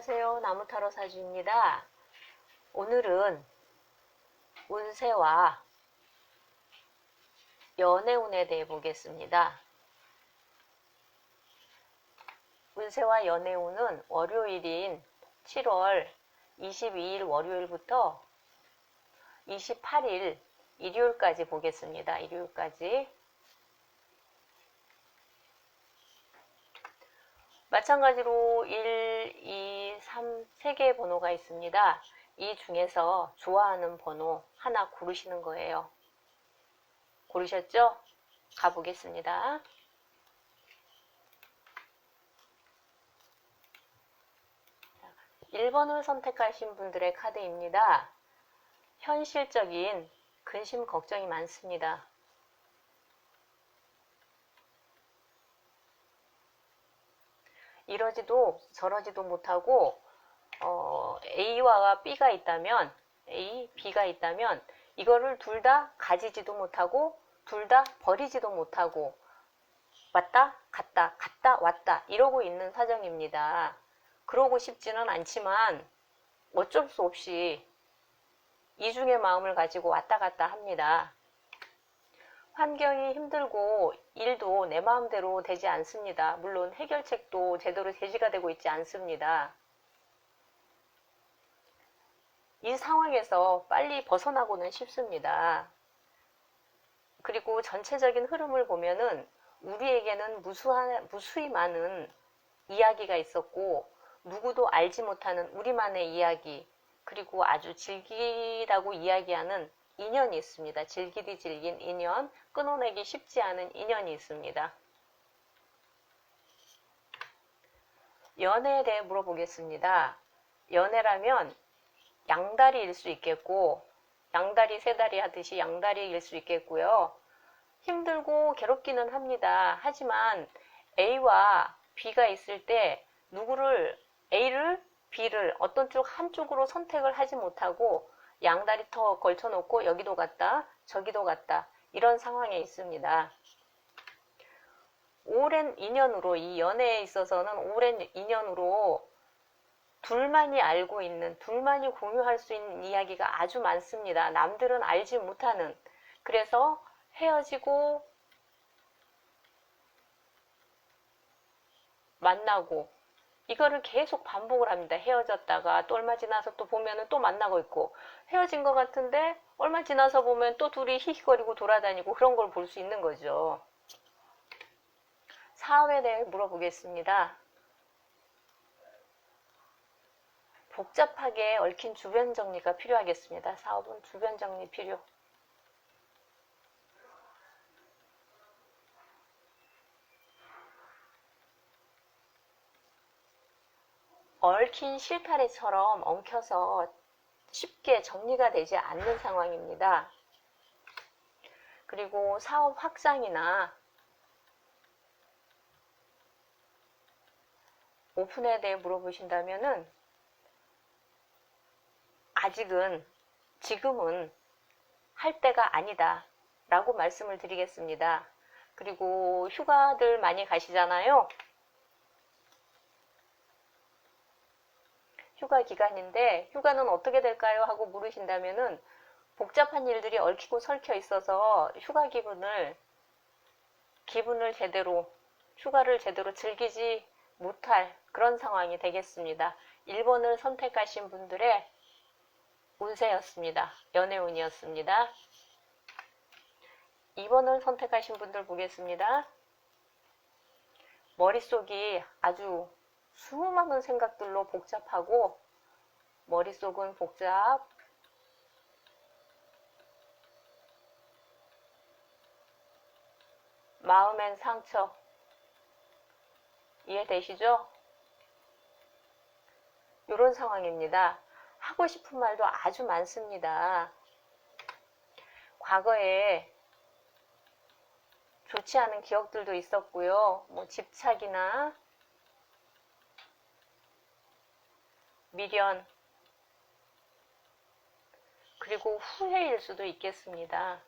안녕하세요. 나무타로 사주입니다. 오늘은 운세와 연애운에 대해 보겠습니다. 운세와 연애운은 월요일인 7월 22일 월요일부터 28일 일요일까지 보겠습니다. 일요일까지. 마찬가지로 1, 2, 3, 3개의 번호가 있습니다. 이 중에서 좋아하는 번호 하나 고르시는 거예요. 고르셨죠? 가보겠습니다. 1번을 선택하신 분들의 카드입니다. 현실적인 근심 걱정이 많습니다. 이러지도 저러지도 못하고 A와 B가 있다면 A, B가 있다면 이거를 둘 다 가지지도 못하고 둘 다 버리지도 못하고 왔다 갔다 갔다 왔다 이러고 있는 사정입니다. 그러고 싶지는 않지만 어쩔 수 없이 이중의 마음을 가지고 왔다 갔다 합니다. 환경이 힘들고 일도 내 마음대로 되지 않습니다. 물론 해결책도 제대로 제시가 되고 있지 않습니다. 이 상황에서 빨리 벗어나고는 싶습니다. 그리고 전체적인 흐름을 보면은 우리에게는 무수히 많은 이야기가 있었고 누구도 알지 못하는 우리만의 이야기, 그리고 아주 질기다고 이야기하는 인연이 있습니다. 질기디 질긴 인연, 끊어내기 쉽지 않은 인연이 있습니다. 연애에 대해 물어보겠습니다. 연애라면 양다리일 수 있겠고 양다리 세다리 하듯이 양다리일 수 있겠고요. 힘들고 괴롭기는 합니다. 하지만 A와 B가 있을 때 누구를 A를 B를 어떤 쪽 한쪽으로 선택을 하지 못하고 양다리 터 걸쳐놓고 여기도 갔다 저기도 갔다 이런 상황에 있습니다. 오랜 인연으로 이 연애에 있어서는 오랜 인연으로 둘만이 알고 있는 둘만이 공유할 수 있는 이야기가 아주 많습니다. 남들은 알지 못하는. 그래서 헤어지고 만나고 이거를 계속 반복을 합니다. 헤어졌다가 또 얼마 지나서 또 보면은 또 만나고 있고 헤어진 것 같은데 얼마 지나서 보면 또 둘이 히히거리고 돌아다니고 그런 걸 볼 수 있는 거죠. 사업에 대해 물어보겠습니다. 복잡하게 얽힌 주변 정리가 필요하겠습니다. 사업은 주변 정리 필요. 얽힌 실타래처럼 엉켜서 쉽게 정리가 되지 않는 상황입니다. 그리고 사업 확장이나 오픈에 대해 물어보신다면은 아직은 지금은 할 때가 아니다 라고 말씀을 드리겠습니다. 그리고 휴가들 많이 가시잖아요. 휴가 기간인데 휴가는 어떻게 될까요? 하고 물으신다면은 복잡한 일들이 얽히고 설켜 있어서 휴가 기분을 제대로 휴가를 제대로 즐기지 못할 그런 상황이 되겠습니다. 1번을 선택하신 분들의 운세였습니다. 연애운이었습니다. 2번을 선택하신 분들 보겠습니다. 머릿속이 아주 수많은 생각들로 복잡하고 머릿속은 복잡, 마음엔 상처. 이해되시죠? 이런 상황입니다. 하고 싶은 말도 아주 많습니다. 과거에 좋지 않은 기억들도 있었고요. 뭐 집착이나 미련, 그리고 후회일 수도 있겠습니다.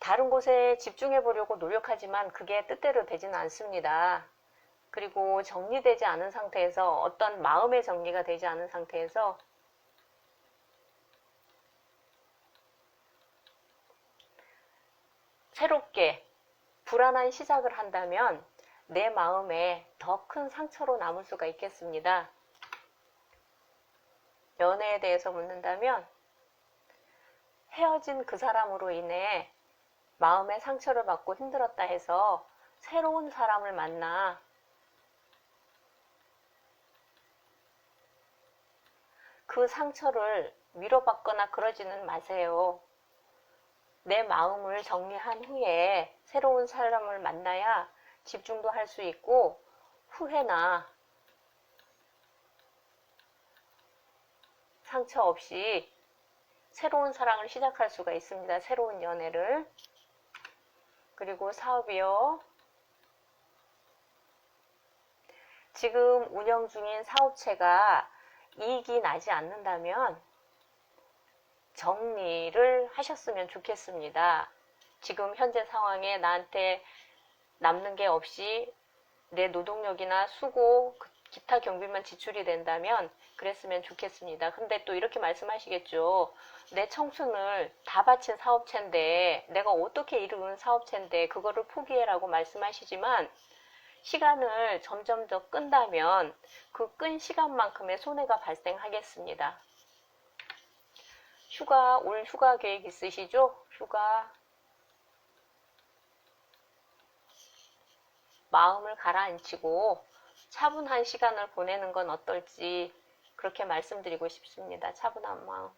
다른 곳에 집중해 보려고 노력하지만 그게 뜻대로 되지는 않습니다. 그리고 정리되지 않은 상태에서, 어떤 마음의 정리가 되지 않은 상태에서 새롭게 불안한 시작을 한다면 내 마음에 더 큰 상처로 남을 수가 있겠습니다. 연애에 대해서 묻는다면 헤어진 그 사람으로 인해 마음의 상처를 받고 힘들었다 해서 새로운 사람을 만나 그 상처를 위로받거나 그러지는 마세요. 내 마음을 정리한 후에 새로운 사람을 만나야 집중도 할 수 있고 후회나 상처 없이 새로운 사랑을 시작할 수가 있습니다. 새로운 연애를. 그리고 사업이요. 지금 운영 중인 사업체가 이익이 나지 않는다면 정리를 하셨으면 좋겠습니다. 지금 현재 상황에 나한테 남는 게 없이 내 노동력이나 수고, 기타 경비만 지출이 된다면 그랬으면 좋겠습니다. 근데 또 이렇게 말씀하시겠죠. 내 청춘을 다 바친 사업체인데, 내가 어떻게 이룬 사업체인데 그거를 포기해라고 말씀하시지만, 시간을 점점 더 끈다면 그 끈 시간만큼의 손해가 발생하겠습니다. 올 휴가 계획 있으시죠? 휴가. 마음을 가라앉히고 차분한 시간을 보내는 건 어떨지 그렇게 말씀드리고 싶습니다. 차분한 마음.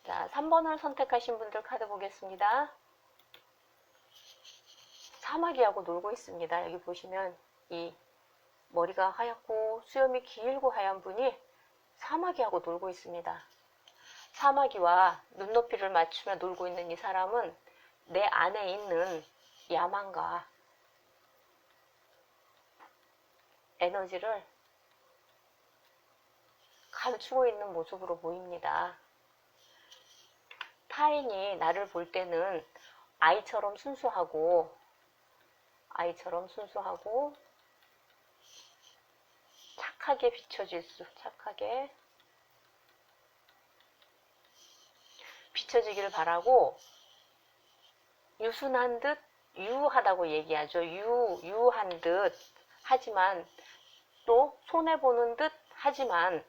자, 3번을 선택하신 분들 카드 보겠습니다. 사마귀하고 놀고 있습니다. 여기 보시면 이 머리가 하얗고 수염이 길고 하얀 분이 사마귀하고 놀고 있습니다. 사마귀와 눈높이를 맞추며 놀고 있는 이 사람은 내 안에 있는 야망과 에너지를 감추고 있는 모습으로 보입니다. 타인이 나를 볼 때는 아이처럼 순수하고 착하게 착하게 비춰지기를 바라고, 유순한 듯 유하다고 얘기하죠. 유한 듯 하지만, 또 손해보는 듯 하지만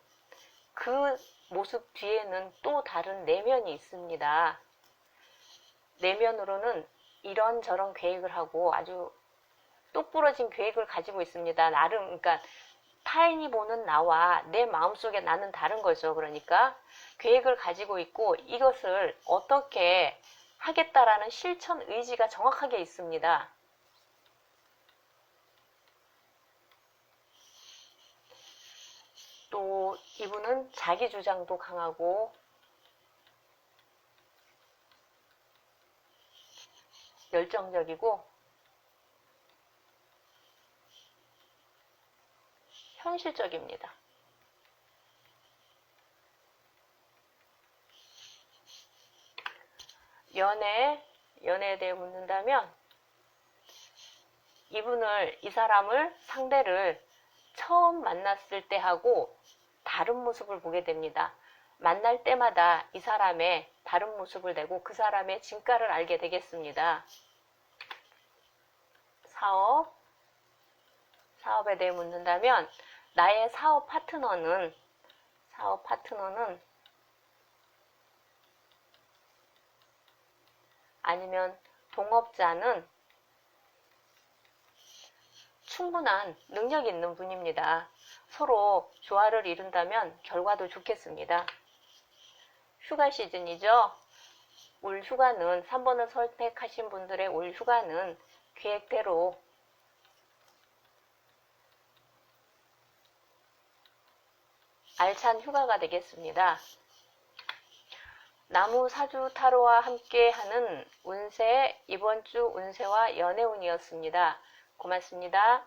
그 모습 뒤에는 또 다른 내면이 있습니다. 내면으로는 이런저런 계획을 하고 아주 똑부러진 계획을 가지고 있습니다. 나름, 그러니까 타인이 보는 나와 내 마음속에 나는 다른 거죠. 그러니까 계획을 가지고 있고 이것을 어떻게 하겠다라는 실천 의지가 정확하게 있습니다. 또 이분은 자기 주장도 강하고 열정적이고 현실적입니다. 연애에 대해 묻는다면 이 사람을 상대를 처음 만났을 때 하고 다른 모습을 보게 됩니다. 만날 때마다 이 사람의 다른 모습을 내고 그 사람의 진가를 알게 되겠습니다. 사업에 대해 묻는다면 나의 사업 파트너는 아니면 동업자는 충분한 능력이 있는 분입니다. 서로 조화를 이룬다면 결과도 좋겠습니다. 휴가 시즌이죠. 올 휴가는 3번을 선택하신 분들의 올 휴가는 계획대로 알찬 휴가가 되겠습니다. 나무 사주 타로와 함께하는 운세, 이번 주 운세와 연애운이었습니다. 고맙습니다.